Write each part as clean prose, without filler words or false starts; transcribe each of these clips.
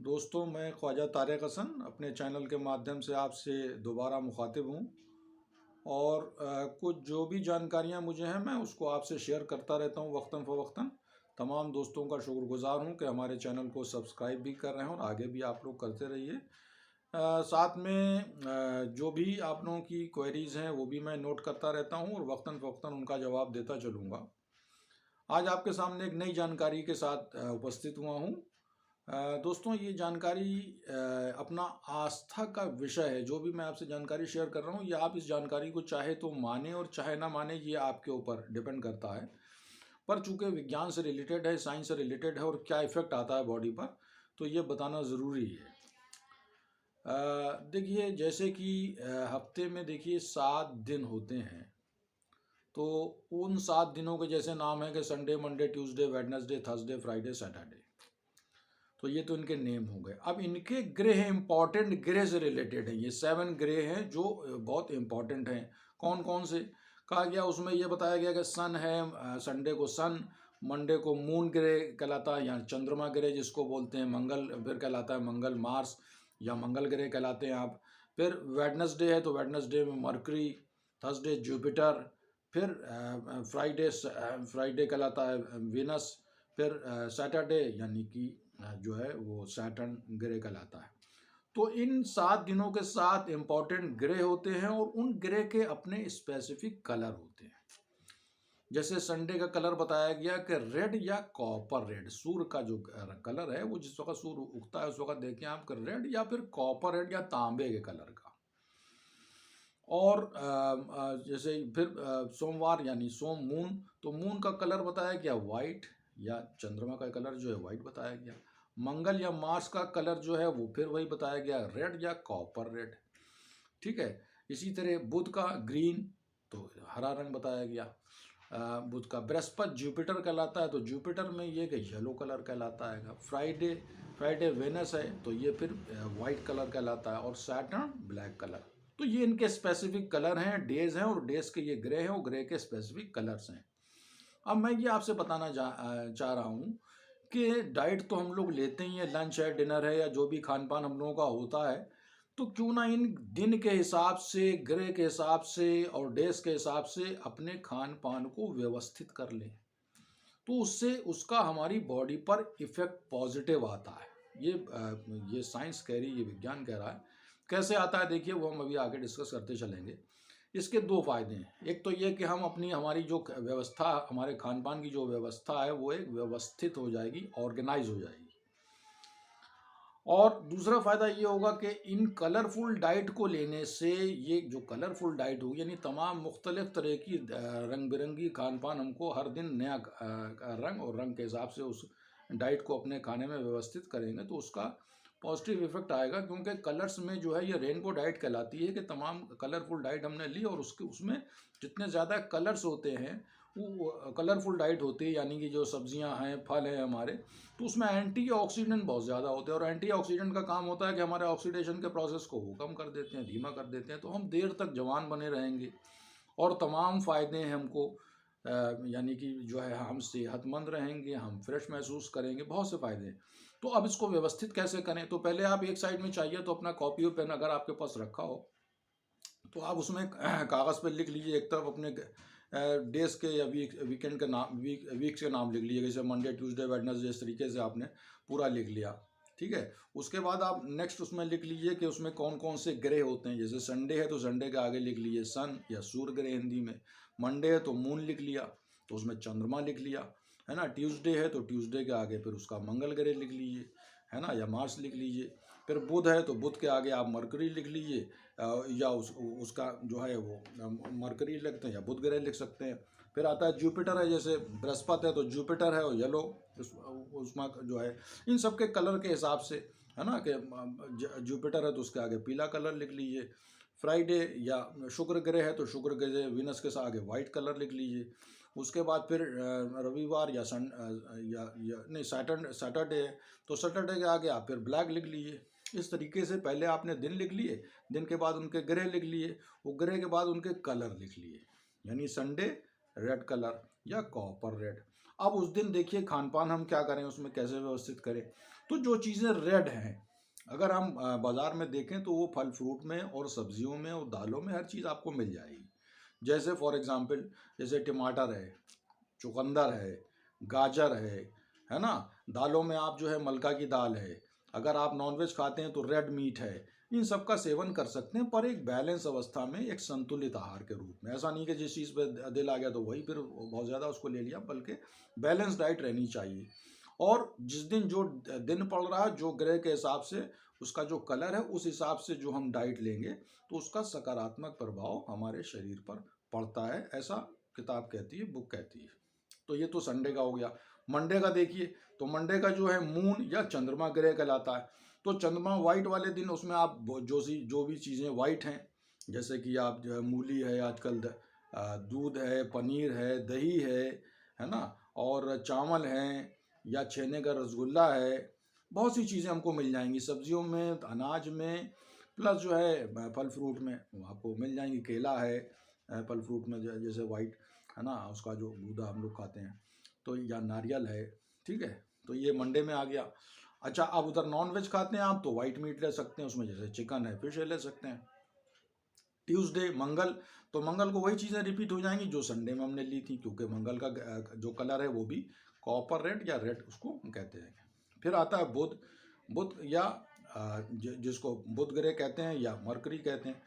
दोस्तों, मैं ख्वाजा तारिक हसन अपने चैनल के माध्यम से आपसे दोबारा मुखातिब हूँ और कुछ जो भी जानकारियाँ मुझे हैं मैं उसको आपसे शेयर करता रहता हूँ वक्तन फ़वक्तन। तमाम दोस्तों का शुक्रगुज़ार हूँ कि हमारे चैनल को सब्सक्राइब भी कर रहे हैं और आगे भी आप लोग करते रहिए। साथ में जो भी आप लोगों की क्वेरीज़ हैं वो भी मैं नोट करता रहता हूँ और वक्तन फ़वक्तन उनका जवाब देता चलूँगा। आज आपके सामने एक नई जानकारी के साथ उपस्थित हुआ हूँ। दोस्तों, ये जानकारी अपना आस्था का विषय है। जो भी मैं आपसे जानकारी शेयर कर रहा हूँ, ये आप इस जानकारी को चाहे तो माने और चाहे ना माने, ये आपके ऊपर डिपेंड करता है। पर चूंकि विज्ञान से रिलेटेड है, साइंस से रिलेटेड है और क्या इफेक्ट आता है बॉडी पर, तो ये बताना ज़रूरी है। देखिए, जैसे कि हफ्ते में देखिए 7 दिन होते हैं, तो उन 7 दिनों के जैसे नाम है कि Sunday, Monday, Tuesday, Wednesday, Thursday, Friday, Saturday. तो ये तो इनके नेम हो गए। अब इनके ग्रह इंपॉर्टेंट ग्रह से रिलेटेड है। ये 7 ग्रह हैं जो बहुत इंपॉर्टेंट हैं। कौन कौन से कहा गया, उसमें ये बताया गया कि सन है, संडे को सन, मंडे को मून ग्रह कहलाता है या चंद्रमा ग्रह जिसको बोलते हैं, मंगल फिर कहलाता है मंगल, मार्स या मंगल ग्रह कहलाते हैं आप। फिर वेडनेसडे है तो वेडनेसडे में मरकरी, थर्सडे जुपिटर, फिर फ्राइडे कहलाता है वीनस, फिर सैटरडे यानी कि जो है वो सैटर्न ग्रह कहलाता है। तो इन 7 दिनों के 7 इंपॉर्टेंट ग्रह होते हैं और उन ग्रह के अपने स्पेसिफिक कलर होते हैं। जैसे संडे का कलर बताया गया कि रेड या कॉपर रेड, सूर्य का जो कलर है वो जिस वक्त सूर्य उगता है उस वक्त देखें आप रेड या फिर कॉपर रेड या तांबे के कलर का। और जैसे फिर सोमवार यानी सोम मून, तो मून का कलर बताया गया वाइट या चंद्रमा का कलर जो है वाइट बताया गया। मंगल या मार्स का कलर जो है वो फिर वही बताया गया रेड या कॉपर रेड। ठीक है। इसी तरह बुध का ग्रीन, तो हरा रंग बताया गया। बुध का बृहस्पति जुपिटर कहलाता है तो जुपिटर में ये कि येलो कलर कहलाता है। फ्राइडे फ्राइडे वेनस है तो ये फिर वाइट कलर कहलाता है और सैटर्न ब्लैक कलर। तो ये इनके स्पेसिफिक कलर हैं, डेज हैं और डेज के ये ग्रह हैं और ग्रह के स्पेसिफिक कलर्स हैं। अब मैं ये आपसे बताना चाह रहा हूँ कि डाइट तो हम लोग लेते ही हैं, लंच है, डिनर है या जो भी खान पान हम लोगों का होता है, तो क्यों ना इन दिन के हिसाब से, ग्रह के हिसाब से और डेज के हिसाब से अपने खान पान को व्यवस्थित कर लें। तो उससे उसका हमारी बॉडी पर इफेक्ट पॉजिटिव आता है। ये साइंस कह रही है, ये विज्ञान कह रहा है। कैसे आता है देखिए, वो हम अभी आगे डिस्कस करते चलेंगे। इसके 2 फायदे हैं। एक तो ये कि हम हमारी जो व्यवस्था, हमारे खान पान की जो व्यवस्था है वो एक व्यवस्थित हो जाएगी, ऑर्गेनाइज हो जाएगी। और दूसरा फायदा ये होगा कि इन कलरफुल डाइट को लेने से, ये जो कलरफुल डाइट होगी यानी तमाम मुख्तलिफ तरह की रंग बिरंगी खान पान, हमको हर दिन नया रंग और रंग के हिसाब से उस डाइट को अपने खाने में व्यवस्थित करेंगे तो उसका पॉजिटिव इफेक्ट आएगा। क्योंकि कलर्स में जो है ये रेनबो डाइट कहलाती है कि तमाम कलरफुल डाइट हमने ली और उसमें जितने ज़्यादा कलर्स होते हैं वो कलरफुल डाइट होती है। यानी कि जो सब्जियां हैं, फल हैं हमारे, तो उसमें एंटीऑक्सीडेंट बहुत ज़्यादा होते हैं और एंटीऑक्सीडेंट का काम होता है कि हमारे ऑक्सीडेशन के प्रोसेस को वो कम कर देते हैं, धीमा कर देते हैं, तो हम देर तक जवान बने रहेंगे और तमाम फ़ायदे हैं हमको। यानी कि जो है हम सेहतमंद रहेंगे, हम फ्रेश महसूस करेंगे, बहुत से फ़ायदे हैं। तो अब इसको व्यवस्थित कैसे करें, तो पहले आप एक साइड में चाहिए तो अपना कॉपी और पेन अगर आपके पास रखा हो तो आप उसमें कागज़ पे लिख लीजिए। एक तरफ अपने डेज के या वीकेंड के नाम, वीक्स के नाम लिख लीजिए। जैसे मंडे, ट्यूसडे, वेडनेसडे, इस तरीके से आपने पूरा लिख लिया। ठीक है। उसके बाद आप नेक्स्ट उसमें लिख लीजिए कि उसमें कौन कौन से ग्रह होते हैं। जैसे संडे है तो संडे के आगे लिख लीजिए सन या सूर्य ग्रह हिंदी में। मंडे है तो मून लिख लिया, तो उसमें चंद्रमा लिख लिया, है ना। ट्यूसडे है तो ट्यूसडे के आगे फिर उसका मंगल ग्रह लिख लीजिए, है ना, या मार्स लिख लीजिए। फिर बुध है तो बुध के आगे आप मरकरी लिख लीजिए, या उसका जो है वो मरकरी लिखते हैं या बुध ग्रह लिख सकते हैं। फिर आता है जुपिटर है, जैसे बृहस्पति है तो जुपिटर है और येलो उसमें जो है इन सब के कलर के हिसाब से, है ना, कि जुपिटर है तो उसके आगे पीला कलर लिख लीजिए। फ्राइडे या शुक्र ग्रह है तो शुक्र ग्रह विनस के आगे वाइट कलर लिख लीजिए। उसके बाद फिर रविवार या नहीं, सैटरडे है तो सैटरडे के आगे आप फिर ब्लैक लिख लीजिए। इस तरीके से पहले आपने दिन लिख लिए, दिन के बाद उनके ग्रह लिख लिए, वो ग्रह के बाद उनके कलर लिख लिए। यानी संडे रेड कलर या कॉपर रेड। अब उस दिन देखिए खान पान हम क्या करें, उसमें कैसे व्यवस्थित करें। तो जो चीज़ें रेड हैं, अगर हम बाज़ार में देखें तो वो फल फ्रूट में और सब्जियों में और दालों में हर चीज़ आपको मिल जाएगी। जैसे फॉर एग्ज़ाम्पल, जैसे टमाटर है, चुकंदर है, गाजर है ना? दालों में आप जो है मलका की दाल है, अगर आप नॉनवेज खाते हैं तो रेड मीट है। इन सब का सेवन कर सकते हैं, पर एक बैलेंस अवस्था में, एक संतुलित आहार के रूप में। ऐसा नहीं कि जिस चीज़ पे दिल आ गया तो वही फिर बहुत ज़्यादा उसको ले लिया, बल्कि बैलेंस डाइट रहनी चाहिए। और जिस दिन जो दिन पड़ रहा है, जो ग्रह के हिसाब से उसका जो कलर है, उस हिसाब से जो हम डाइट लेंगे तो उसका सकारात्मक प्रभाव हमारे शरीर पर पड़ता है, ऐसा किताब कहती है, बुक कहती है। तो ये तो संडे का हो गया। मंडे का देखिए, तो मंडे का जो है मून या चंद्रमा ग्रह कहलाता है। तो चंद्रमा वाइट वाले दिन उसमें आप जो भी चीज़ें वाइट हैं, जैसे कि आप जो है मूली है, आजकल दूध है, पनीर है, दही है ना, और चावल हैं, या छेने का रसगुल्ला है, बहुत सी चीज़ें हमको मिल जाएंगी सब्जियों में, अनाज में, प्लस जो है फल फ्रूट में आपको मिल जाएंगी। केला है फल फ्रूट में, जैसे वाइट है ना, उसका जो गूदा हम लोग खाते हैं, तो या नारियल है, ठीक है। तो ये मंडे में आ गया। अच्छा, अब उधर नॉन वेज खाते हैं आप तो वाइट मीट ले सकते हैं, उसमें जैसे चिकन है, फिश है, ले सकते हैं। ट्यूसडे मंगल, तो मंगल को वही चीज़ें रिपीट हो जाएंगी जो संडे में हमने ली थी, क्योंकि मंगल का जो कलर है वो भी कॉपर रेड या रेड उसको कहते हैं। फिर आता है बुध। बुध या जिसको बुध ग्रह कहते हैं या मरकरी कहते हैं,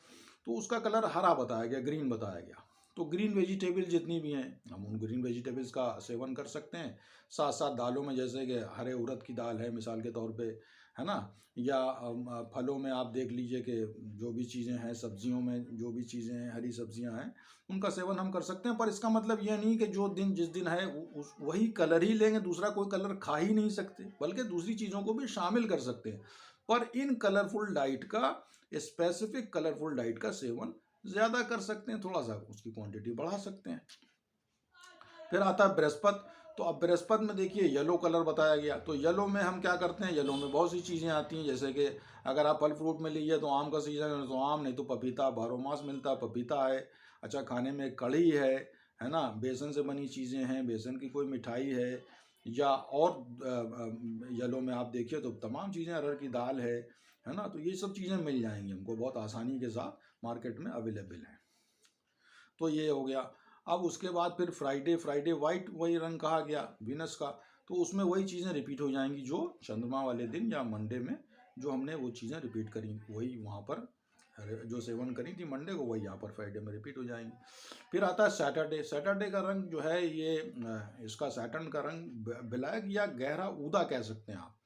तो उसका कलर हरा बताया गया, ग्रीन बताया गया। तो ग्रीन वेजिटेबल जितनी भी हैं, हम उन ग्रीन वेजिटेबल्स का सेवन कर सकते हैं। साथ साथ दालों में, जैसे कि हरे उड़द की दाल है मिसाल के तौर पे, है ना, या फलों में आप देख लीजिए कि जो भी चीज़ें हैं, सब्जियों में जो भी चीज़ें हैं, हरी सब्जियां हैं, उनका सेवन हम कर सकते हैं। पर इसका मतलब यह नहीं कि जो दिन जिस दिन है वही कलर ही लेंगे, दूसरा कोई कलर खा ही नहीं सकते, बल्कि दूसरी चीज़ों को भी शामिल कर सकते हैं। पर इन कलरफुल डाइट का, स्पेसिफिक कलरफुल डाइट का सेवन ज़्यादा कर सकते हैं, थोड़ा सा उसकी क्वांटिटी बढ़ा सकते हैं। फिर आता है बृहस्पति। तो अब बृहस्पति में देखिए येलो कलर बताया गया। तो येलो में हम क्या करते हैं, येलो में बहुत सी चीज़ें आती हैं, जैसे कि अगर आप फल फ्रूट में लीजिए तो आम का सीजन है तो आम, नहीं तो पपीता, बारह मास मिलता है, पपीता है। अच्छा, खाने में कढ़ी है ना, बेसन से बनी चीज़ें हैं, बेसन की कोई मिठाई है, या और येलो में आप देखिए तो तमाम चीज़ें, अरहर की दाल है ना, तो ये सब चीज़ें मिल जाएंगी हमको बहुत आसानी के साथ, मार्केट में अवेलेबल है। तो ये हो गया। अब उसके बाद फिर फ्राइडे, फ्राइडे वाइट वही रंग कहा गया वीनस का, तो उसमें वही चीज़ें रिपीट हो जाएंगी जो चंद्रमा वाले दिन या मंडे में जो हमने वो चीज़ें रिपीट करी, वही वहाँ पर जो सेवन करी थी मंडे को, वही यहाँ पर फ्राइडे में रिपीट हो जाएंगी। फिर आता है सैटरडे। सैटरडे का रंग जो है ये इसका सैटर्न का रंग ब्लैक या गहरा ऊदा कह सकते हैं आप,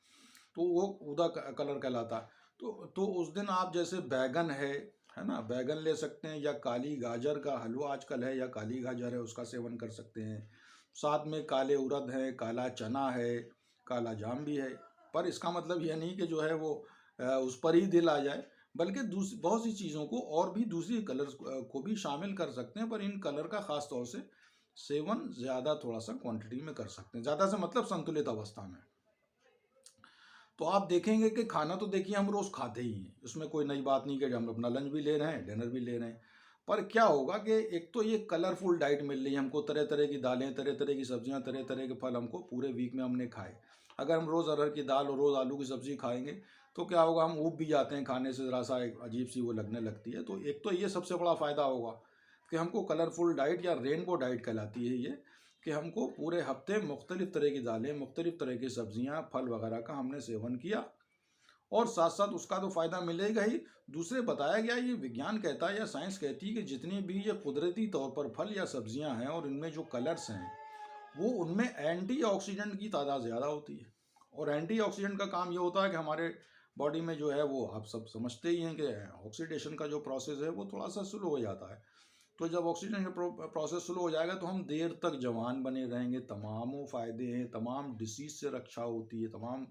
तो वो ऊदा कलर कहलाता है। तो उस दिन आप जैसे बैगन है ना, बैगन ले सकते हैं, या काली गाजर का हलवा आजकल है, या काली गाजर है उसका सेवन कर सकते हैं। साथ में काले उड़द है, काला चना है, काला जाम भी है। पर इसका मतलब यह नहीं कि जो है वो उस पर ही दिल आ जाए, बल्कि दूसरी बहुत सी चीज़ों को और भी दूसरी कलर्स को भी शामिल कर सकते हैं, पर इन कलर का खास तौर से सेवन ज़्यादा थोड़ा सा क्वांटिटी में कर सकते हैं, ज़्यादा से मतलब संतुलित अवस्था में। तो आप देखेंगे कि खाना तो देखिए हम रोज़ खाते ही हैं, उसमें कोई नई बात नहीं कि हम अपना लंच भी ले रहे हैं, डिनर भी ले रहे हैं। पर क्या होगा कि एक तो ये कलरफुल डाइट मिल रही है हमको, तरह तरह की दालें, तरह तरह की सब्जियां, तरह तरह के फल हमको पूरे वीक में हमने खाए। अगर हम रोज़ अरहर की दाल और रोज़ आलू की सब्जी खाएंगे तो क्या होगा, हम ऊब भी जाते हैं खाने से, ज़रा सा एक अजीब सी वो लगने लगती है। तो एक तो ये सबसे बड़ा फ़ायदा होगा कि हमको कलरफुल डाइट या रेनबो डाइट कहलाती है ये, कि हमको पूरे हफ्ते मुख्तलिफ़ तरह की दालें, मुख्तलिफ़ तरह की सब्जियां, फल वगैरह का हमने सेवन किया, और साथ साथ उसका तो फ़ायदा मिलेगा ही। दूसरे बताया गया, ये विज्ञान कहता है या साइंस कहती है कि जितनी भी ये कुदरती तौर पर फल या सब्जियां हैं और इनमें जो कलर्स हैं, वो उनमें एंटीऑक्सीडेंट की तादाद ज़्यादा होती है। और एंटीऑक्सीडेंट का काम ये होता है कि हमारे बॉडी में जो है वो आप सब समझते ही हैं कि ऑक्सीडेशन का जो प्रोसेस है वो थोड़ा सा स्लो हो जाता है। तो जब ऑक्सीजन का प्रोसेस स्लो हो जाएगा तो हम देर तक जवान बने रहेंगे, तमाम फ़ायदे हैं, तमाम डिसीज़ से रक्षा होती है, तमाम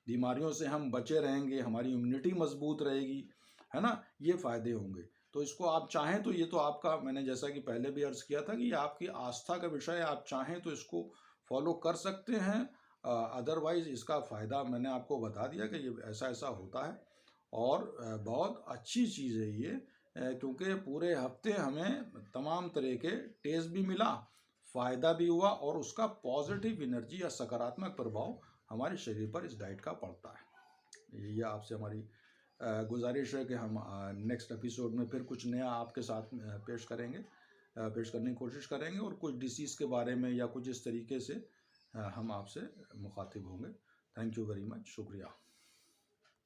बीमारियों से हम बचे रहेंगे, हमारी इम्यूनिटी मजबूत रहेगी, है ना, ये फ़ायदे होंगे। तो इसको आप चाहें तो ये तो आपका, मैंने जैसा कि पहले भी अर्ज़ किया था कि ये आपकी आस्था का विषय है, आप चाहें तो इसको फॉलो कर सकते हैं। अदरवाइज़ इसका फ़ायदा मैंने आपको बता दिया कि ये ऐसा ऐसा होता है, और बहुत अच्छी चीज़ है ये, क्योंकि पूरे हफ्ते हमें तमाम तरह के टेस्ट भी मिला, फ़ायदा भी हुआ, और उसका पॉजिटिव एनर्जी या सकारात्मक प्रभाव हमारे शरीर पर इस डाइट का पड़ता है। ये आपसे हमारी गुजारिश है कि हम नेक्स्ट एपिसोड में फिर कुछ नया आपके साथ पेश करने की कोशिश करेंगे, और कुछ डिसीज़ के बारे में या कुछ इस तरीके से हम आपसे मुखातिब होंगे। थैंक यू वेरी मच, शुक्रिया।